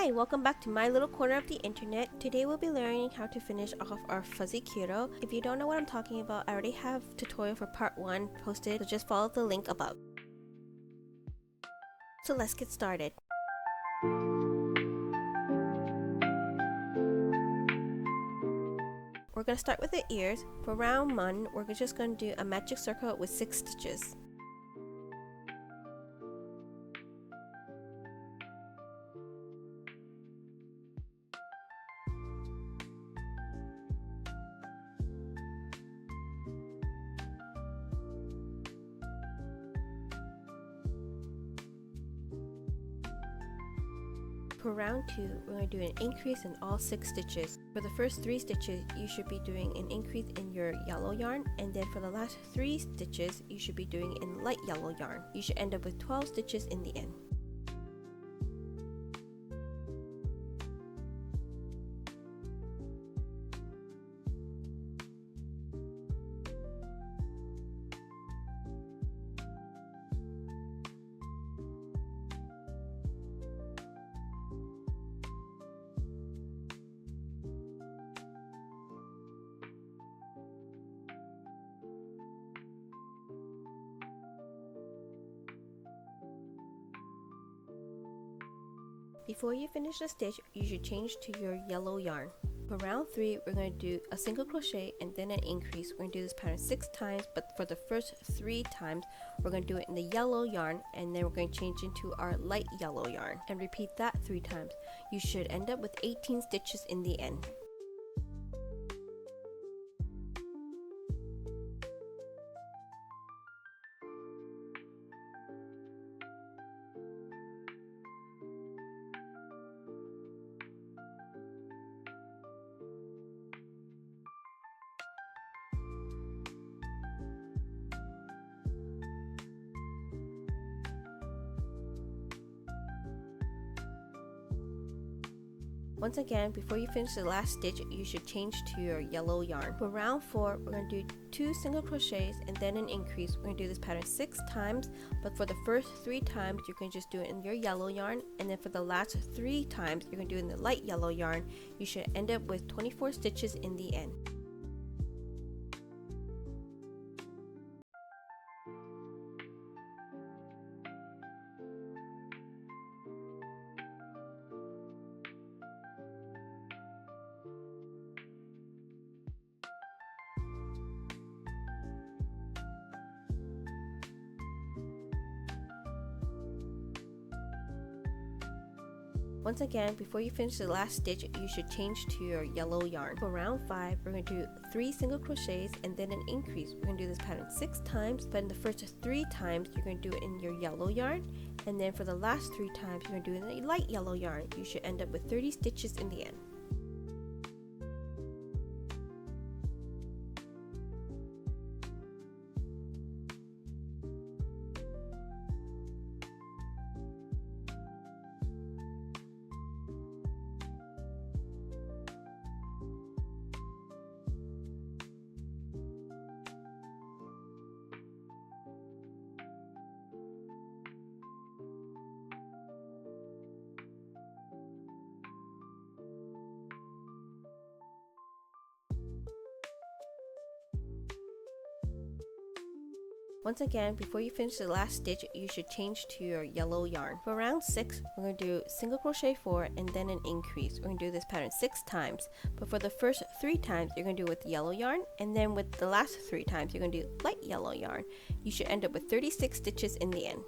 Hi, welcome back to my little corner of the internet. Today we'll be learning how to finish off our Fuzzy Kero. If you don't know what I'm talking about, I already have a tutorial for part 1 posted, so just follow the link above. So let's get started. We're going to start with the ears. For round 1, we're just going to do a magic circle with 6 stitches. For round 2, we're going to do an increase in all 6 stitches. For the first 3 stitches, you should be doing an increase in your yellow yarn, and then for the last 3 stitches, you should be doing in light yellow yarn. You should end up with 12 stitches in the end. Before you finish the stitch, you should change to your yellow yarn. For round 3, we're going to do a single crochet and then an increase. We're going to do this pattern 6 times, but for the first 3 times, we're going to do it in the yellow yarn, and then we're going to change into our light yellow yarn and repeat that 3 times. You should end up with 18 stitches in the end. Once again, before you finish the last stitch, you should change to your yellow yarn. For round 4, we're going to do 2 single crochets and then an increase. We're going to do this pattern 6 times, but for the first 3 times, you're going to just do it in your yellow yarn, and then for the last 3 times, you're going to do it in the light yellow yarn. You should end up with 24 stitches in the end. Once again, before you finish the last stitch, you should change to your yellow yarn. For round 5, we're going to do 3 single crochets and then an increase. We're going to do this pattern 6 times, but in the first 3 times, you're going to do it in your yellow yarn, and then for the last 3 times, you're going to do it in a light yellow yarn. You should end up with 30 stitches in the end. Once again, before you finish the last stitch, you should change to your yellow yarn. For round 6, we're going to do single crochet 4 and then an increase. We're going to do this pattern 6 times, but for the first 3 times, you're going to do it with yellow yarn, and then with the last 3 times, you're going to do light yellow yarn. You should end up with 36 stitches in the end.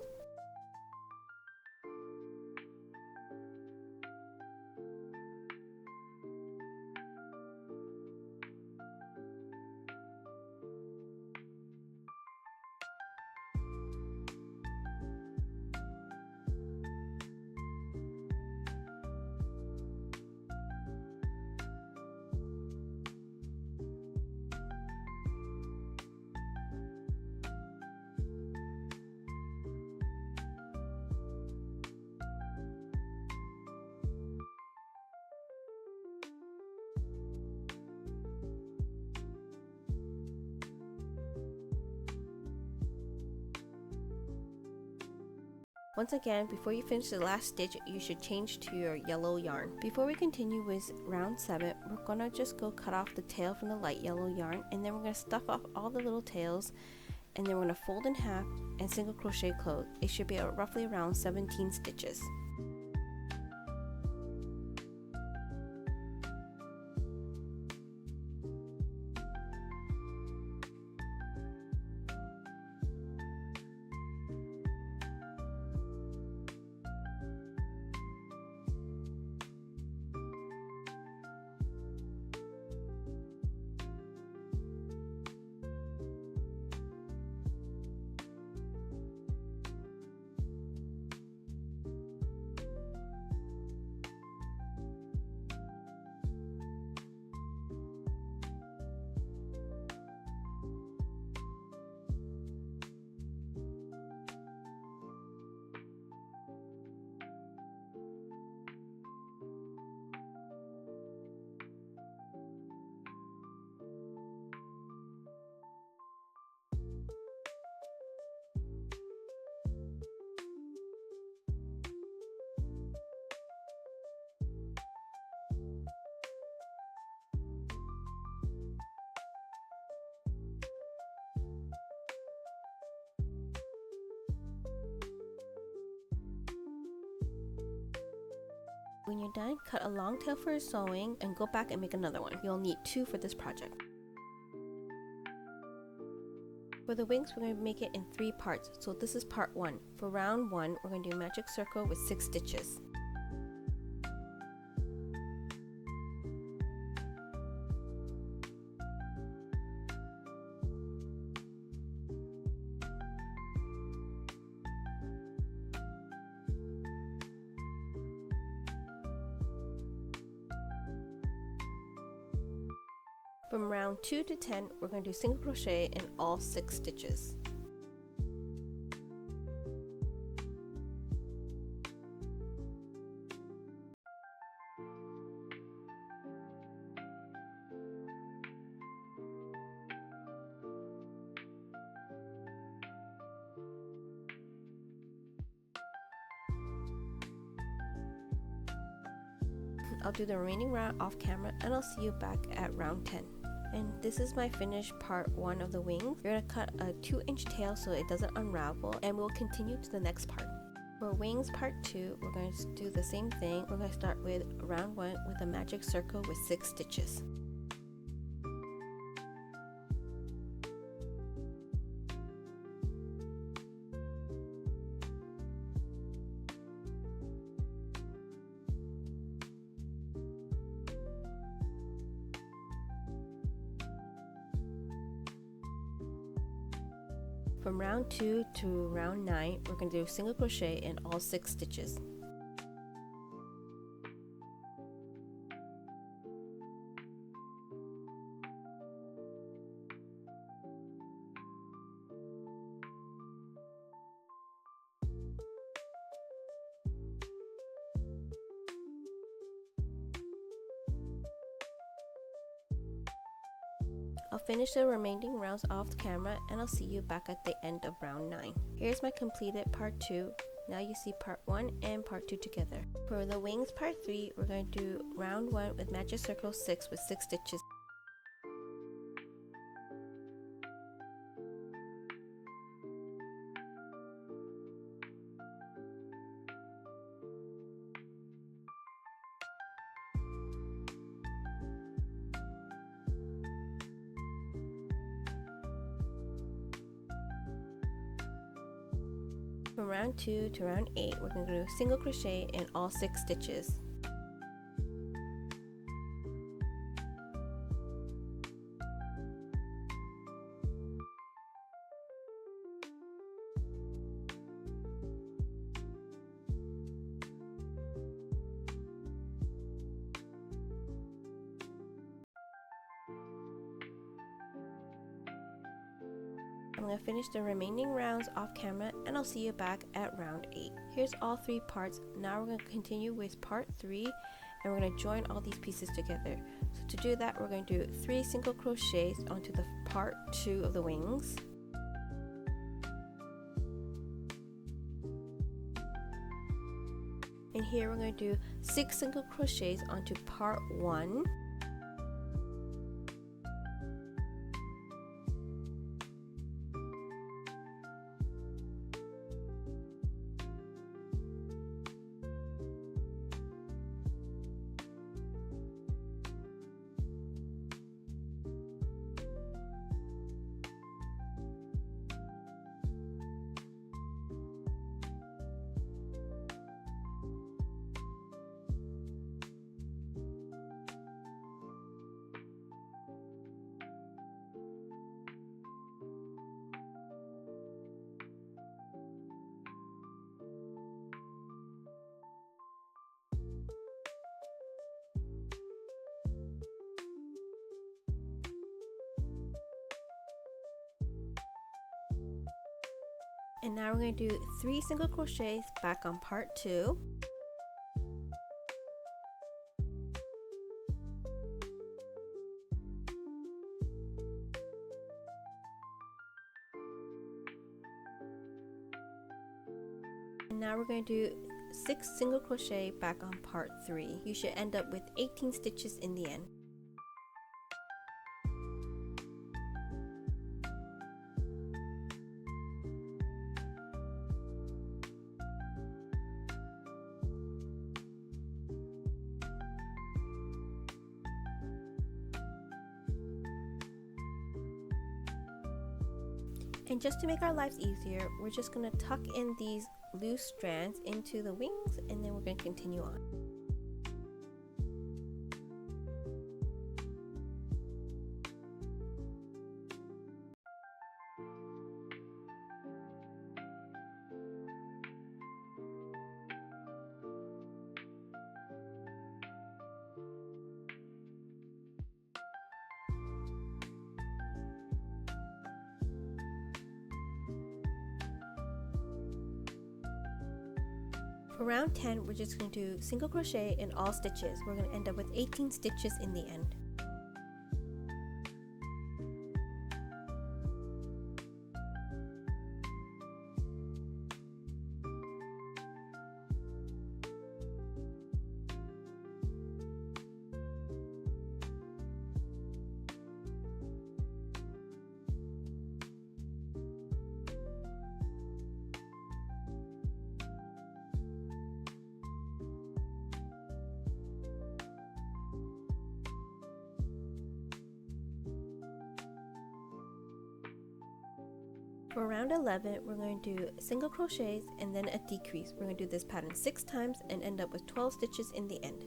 Once again, before you finish the last stitch, you should change to your yellow yarn. Before we continue with round 7, we're going to just go cut off the tail from the light yellow yarn, and then we're going to stuff off all the little tails, and then we're going to fold in half and single crochet close. It should be roughly around 17 stitches. When you're done, cut a long tail for sewing and go back and make another one. You'll need 2 for this project. For the wings, we're going to make it in 3 parts. So this is part 1. For round 1, we're going to do a magic circle with 6 stitches. From round 2 to 10, we're going to do single crochet in all 6 stitches. I'll do the remaining round off camera and I'll see you back at round 10. And this is my finished part 1 of the wings. You're going to cut a 2-inch tail so it doesn't unravel, and we'll continue to the next part. For wings part 2, we're going to do the same thing. We're going to start with round 1 with a magic circle with 6 stitches. From round 2 to round 9, we're going to do single crochet in all 6 stitches. I'll finish the remaining rounds off camera and I'll see you back at the end of round 9. Here's my completed part 2. Now you see part 1 and part 2 together. For the wings part 3, we're going to do round 1 with magic circle 6 with 6 stitches. From round 2 to round 8, we're going to do single crochet in all 6 stitches. I'm going to finish the remaining rounds off camera and I'll see you back at round 8. Here's all 3 parts. Now we're going to continue with part 3 and we're going to join all these pieces together. So to do that, we're going to do 3 single crochets onto the part 2 of the wings. here we're going to do 6 single crochets onto part 1. And now we're going to do 3 single crochets back on part 2. And now we're going to do 6 single crochet back on part 3. You should end up with 18 stitches in the end. And just to make our lives easier, we're just going to tuck in these loose strands into the wings, and then we're going to continue on. For round 10, we're just going to do single crochet in all stitches. We're going to end up with 18 stitches in the end. For round 11, we're going to do single crochets and then a decrease. We're going to do this pattern 6 times and end up with 12 stitches in the end.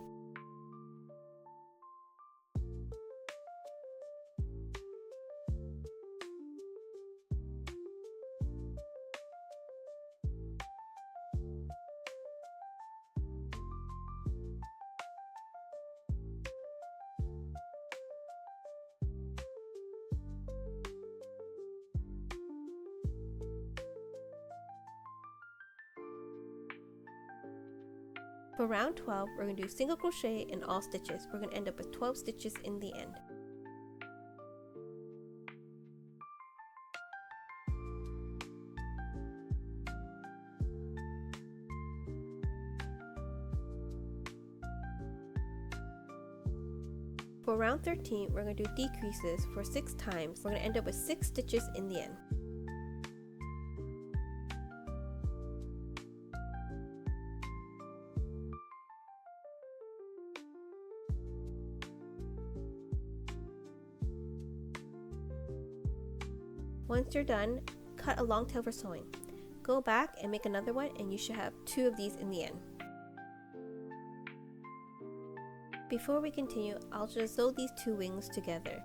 For round 12, we're going to do single crochet in all stitches. We're going to end up with 12 stitches in the end. For round 13, we're going to do decreases for 6 times. We're going to end up with 6 stitches in the end. Once you're done, cut a long tail for sewing. Go back and make another one, and you should have 2 of these in the end. Before we continue, I'll just sew these 2 wings together.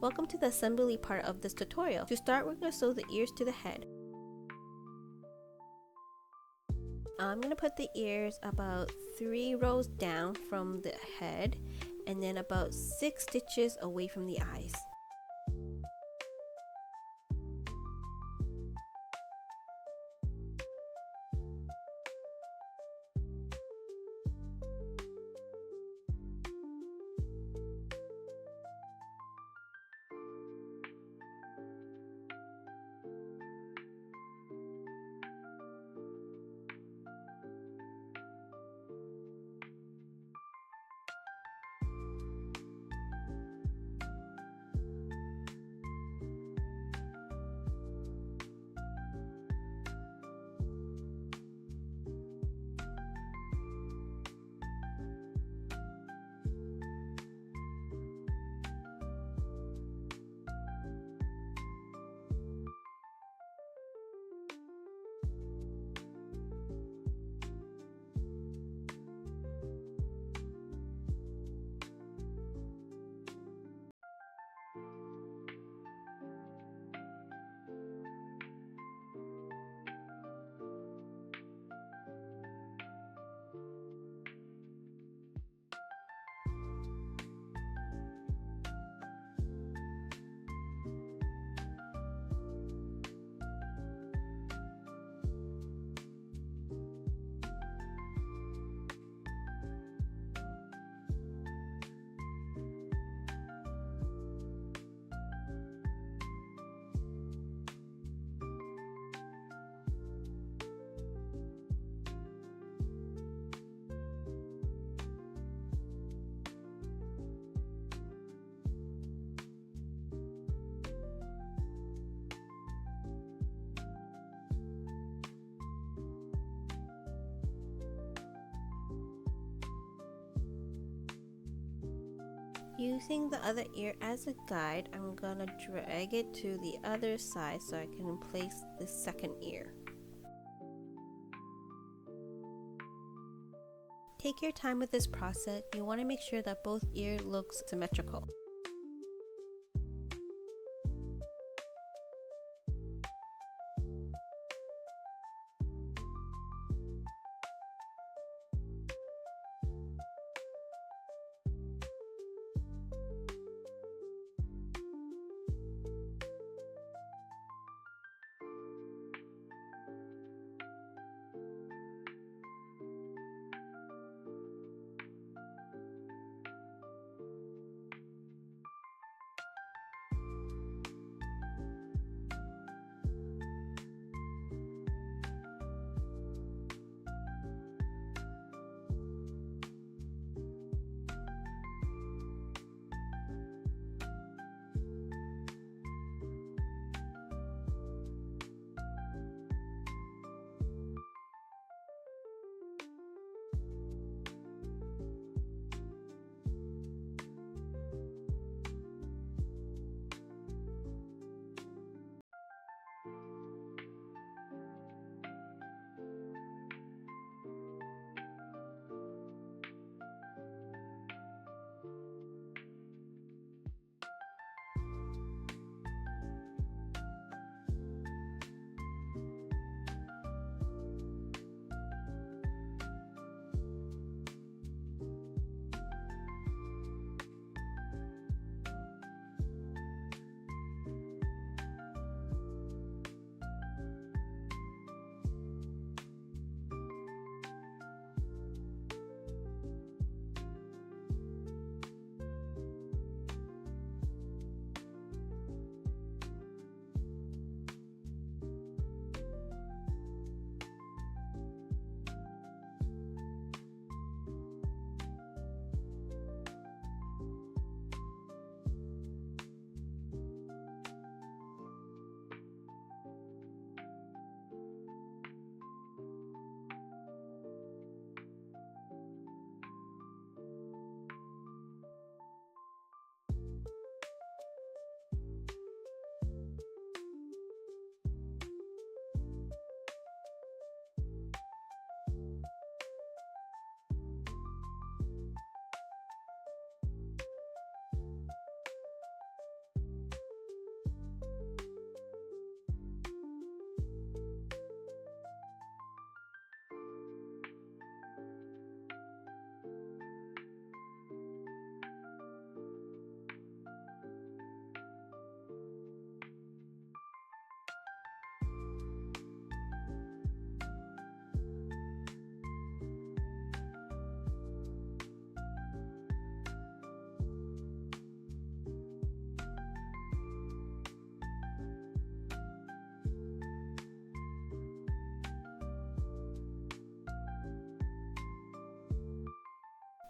Welcome to the assembly part of this tutorial. To start, we're going to sew the ears to the head. I'm going to put the ears about 3 rows down from the head and then about 6 stitches away from the eyes. Using the other ear as a guide, I'm gonna drag it to the other side so I can place the second ear. Take your time with this process. You want to make sure that both ears look symmetrical.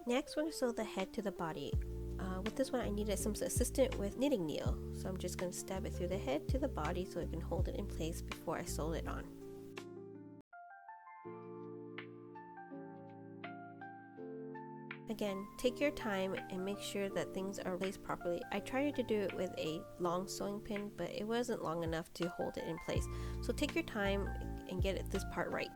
Next, we're going to sew the head to the body. With this one, I needed some assistance with knitting needle, so I'm just going to stab it through the head to the body so I can hold it in place before I sew it on. Again, take your time and make sure that things are placed properly. I tried to do it with a long sewing pin, but it wasn't long enough to hold it in place. So take your time and get this part right.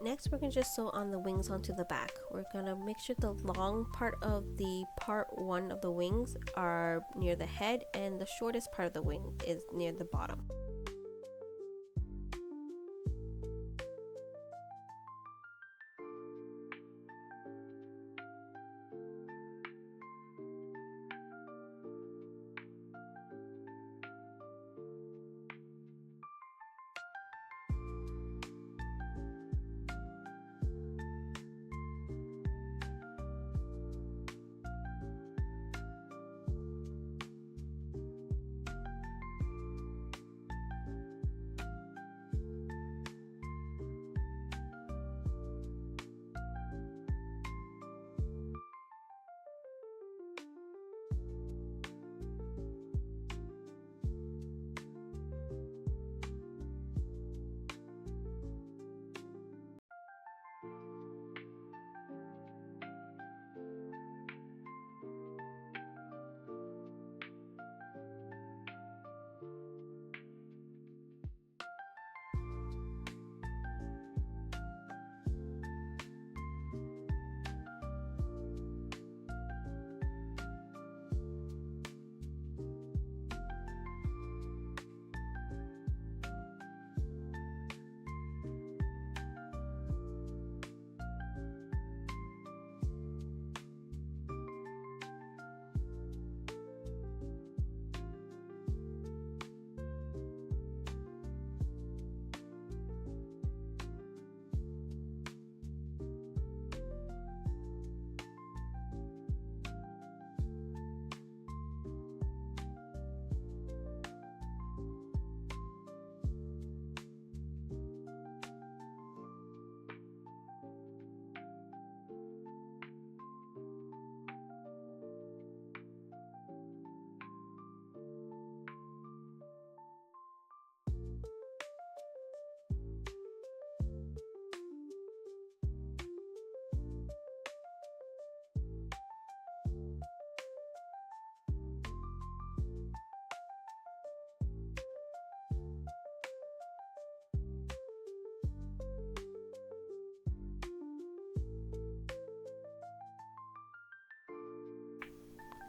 Next, we're going to just sew on the wings onto the back. We're going to make sure the long part of the part 1 of the wings are near the head and the shortest part of the wing is near the bottom.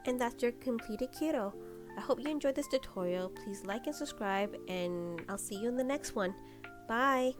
And that's your completed Kero. I hope you enjoyed this tutorial. Please like and subscribe, and I'll see you in the next one. Bye!